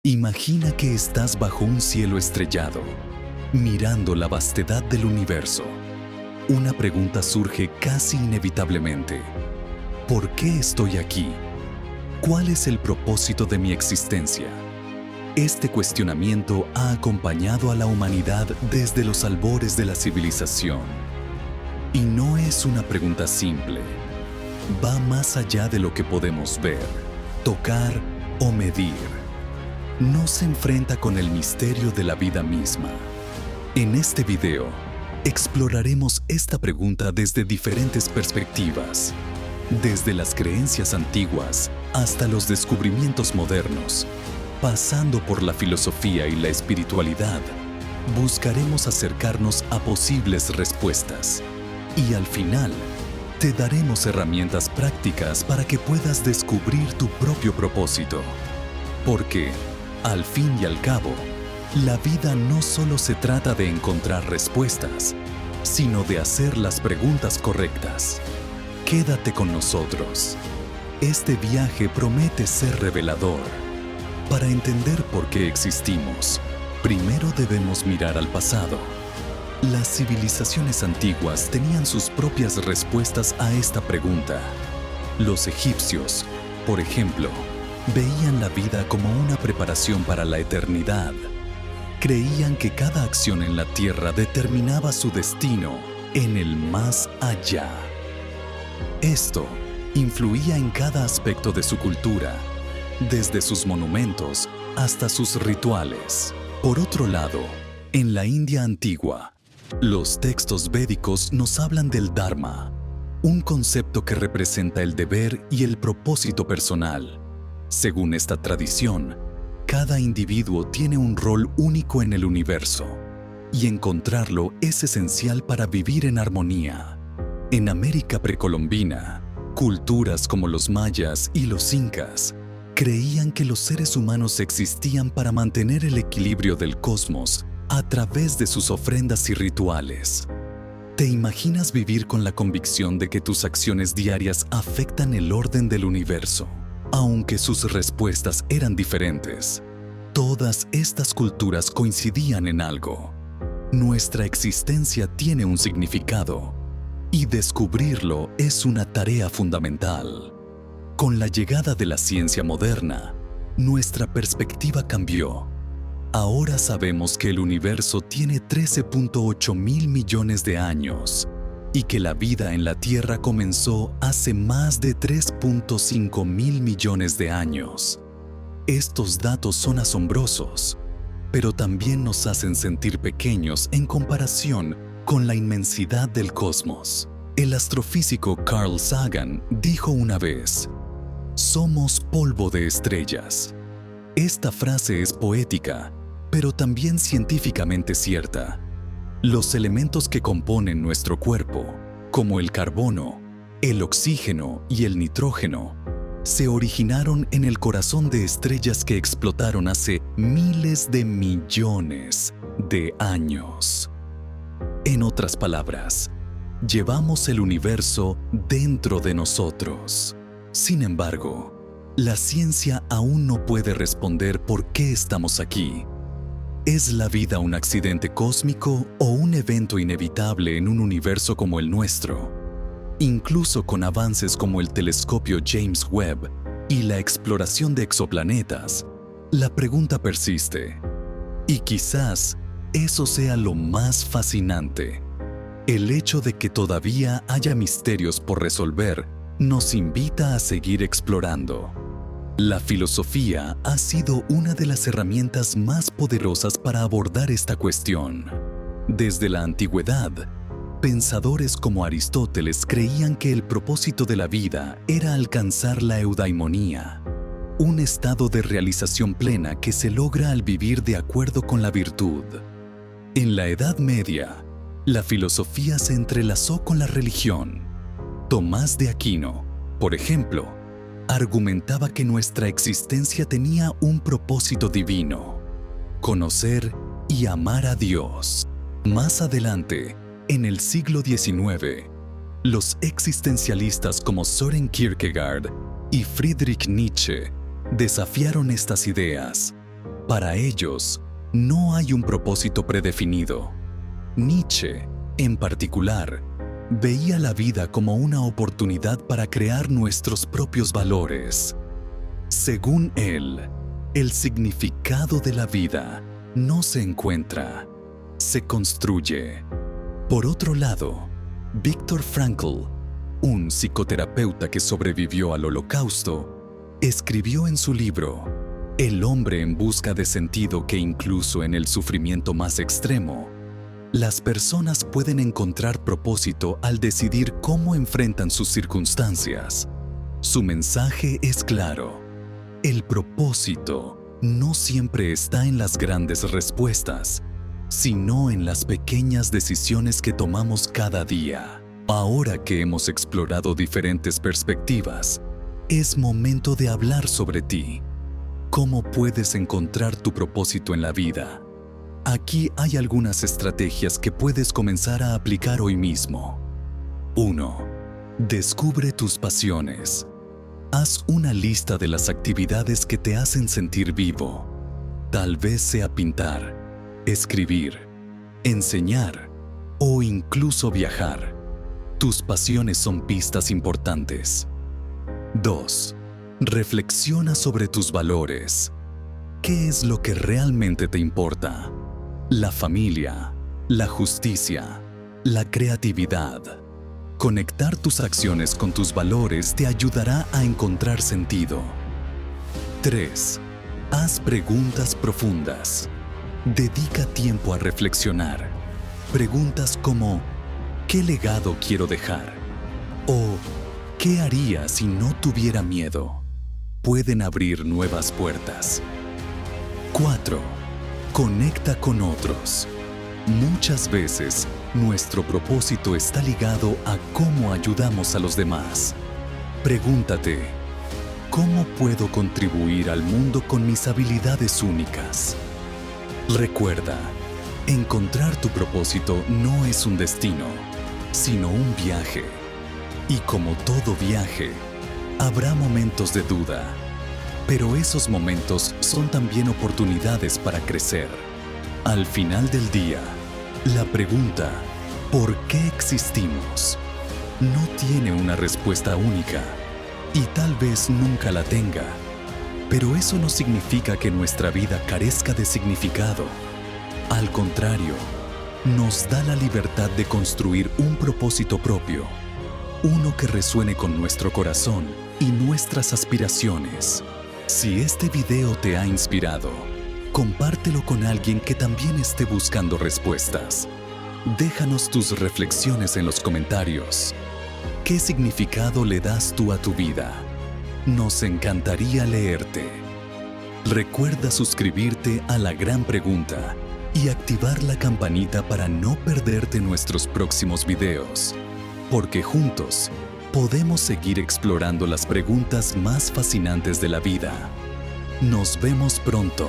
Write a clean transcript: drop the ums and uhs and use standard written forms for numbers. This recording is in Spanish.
Imagina que estás bajo un cielo estrellado, mirando la vastedad del universo. Una pregunta surge casi inevitablemente. ¿Por qué estoy aquí? ¿Cuál es el propósito de mi existencia? Este cuestionamiento ha acompañado a la humanidad desde los albores de la civilización. Y no es una pregunta simple. Va más allá de lo que podemos ver, tocar o medir. No se enfrenta con el misterio de la vida misma. En este video, exploraremos esta pregunta desde diferentes perspectivas, desde las creencias antiguas hasta los descubrimientos modernos, pasando por la filosofía y la espiritualidad. Buscaremos acercarnos a posibles respuestas y al final, te daremos herramientas prácticas para que puedas descubrir tu propio propósito. Porque, al fin y al cabo, la vida no solo se trata de encontrar respuestas, sino de hacer las preguntas correctas. Quédate con nosotros. Este viaje promete ser revelador. Para entender por qué existimos, primero debemos mirar al pasado. Las civilizaciones antiguas tenían sus propias respuestas a esta pregunta. Los egipcios, por ejemplo, veían la vida como una preparación para la eternidad. Creían que cada acción en la tierra determinaba su destino en el más allá. Esto influía en cada aspecto de su cultura, desde sus monumentos hasta sus rituales. Por otro lado, en la India antigua, los textos védicos nos hablan del Dharma, un concepto que representa el deber y el propósito personal. Según esta tradición, cada individuo tiene un rol único en el universo, y encontrarlo es esencial para vivir en armonía. En América precolombina, culturas como los mayas y los incas creían que los seres humanos existían para mantener el equilibrio del cosmos a través de sus ofrendas y rituales. ¿Te imaginas vivir con la convicción de que tus acciones diarias afectan el orden del universo? Aunque sus respuestas eran diferentes, todas estas culturas coincidían en algo. Nuestra existencia tiene un significado, y descubrirlo es una tarea fundamental. Con la llegada de la ciencia moderna, nuestra perspectiva cambió. Ahora sabemos que el universo tiene 13.8 mil millones de años y que la vida en la Tierra comenzó hace más de 3.5 mil millones de años. Estos datos son asombrosos, pero también nos hacen sentir pequeños en comparación con la inmensidad del cosmos. El astrofísico Carl Sagan dijo una vez: "Somos polvo de estrellas". Esta frase es poética, pero también científicamente cierta. Los elementos que componen nuestro cuerpo, como el carbono, el oxígeno y el nitrógeno, se originaron en el corazón de estrellas que explotaron hace miles de millones de años. En otras palabras, llevamos el universo dentro de nosotros. Sin embargo, la ciencia aún no puede responder por qué estamos aquí. ¿Es la vida un accidente cósmico o un evento inevitable en un universo como el nuestro? Incluso con avances como el telescopio James Webb y la exploración de exoplanetas, la pregunta persiste. Y quizás eso sea lo más fascinante. El hecho de que todavía haya misterios por resolver nos invita a seguir explorando. La filosofía ha sido una de las herramientas más poderosas para abordar esta cuestión. Desde la antigüedad, pensadores como Aristóteles creían que el propósito de la vida era alcanzar la eudaimonía, un estado de realización plena que se logra al vivir de acuerdo con la virtud. En la Edad Media, la filosofía se entrelazó con la religión. Tomás de Aquino, por ejemplo, argumentaba que nuestra existencia tenía un propósito divino: conocer y amar a Dios. Más adelante, en el siglo XIX, los existencialistas como Søren Kierkegaard y Friedrich Nietzsche desafiaron estas ideas. Para ellos, no hay un propósito predefinido. Nietzsche, en particular, veía la vida como una oportunidad para crear nuestros propios valores. Según él, el significado de la vida no se encuentra, se construye. Por otro lado, Viktor Frankl, un psicoterapeuta que sobrevivió al Holocausto, escribió en su libro El hombre en busca de sentido que incluso en el sufrimiento más extremo, las personas pueden encontrar propósito al decidir cómo enfrentan sus circunstancias. Su mensaje es claro. El propósito no siempre está en las grandes respuestas, sino en las pequeñas decisiones que tomamos cada día. Ahora que hemos explorado diferentes perspectivas, es momento de hablar sobre ti. ¿Cómo puedes encontrar tu propósito en la vida? Aquí hay algunas estrategias que puedes comenzar a aplicar hoy mismo. 1. Descubre tus pasiones. Haz una lista de las actividades que te hacen sentir vivo. Tal vez sea pintar, escribir, enseñar o incluso viajar. Tus pasiones son pistas importantes. 2. Reflexiona sobre tus valores. ¿Qué es lo que realmente te importa? La familia, la justicia, la creatividad. Conectar tus acciones con tus valores te ayudará a encontrar sentido. 3. Haz preguntas profundas. Dedica tiempo a reflexionar. Preguntas como ¿qué legado quiero dejar? O ¿qué haría si no tuviera miedo? Pueden abrir nuevas puertas. 4. Conecta con otros. Muchas veces, nuestro propósito está ligado a cómo ayudamos a los demás. Pregúntate, ¿cómo puedo contribuir al mundo con mis habilidades únicas? Recuerda, encontrar tu propósito no es un destino, sino un viaje. Y como todo viaje, habrá momentos de duda, pero esos momentos son también oportunidades para crecer. Al final del día, la pregunta ¿por qué existimos? No tiene una respuesta única y tal vez nunca la tenga, pero eso no significa que nuestra vida carezca de significado. Al contrario, nos da la libertad de construir un propósito propio, uno que resuene con nuestro corazón y nuestras aspiraciones. Si este video te ha inspirado, compártelo con alguien que también esté buscando respuestas. Déjanos tus reflexiones en los comentarios. ¿Qué significado le das tú a tu vida? Nos encantaría leerte. Recuerda suscribirte a La Gran Pregunta y activar la campanita para no perderte nuestros próximos videos, porque juntos podemos seguir explorando las preguntas más fascinantes de la vida. Nos vemos pronto.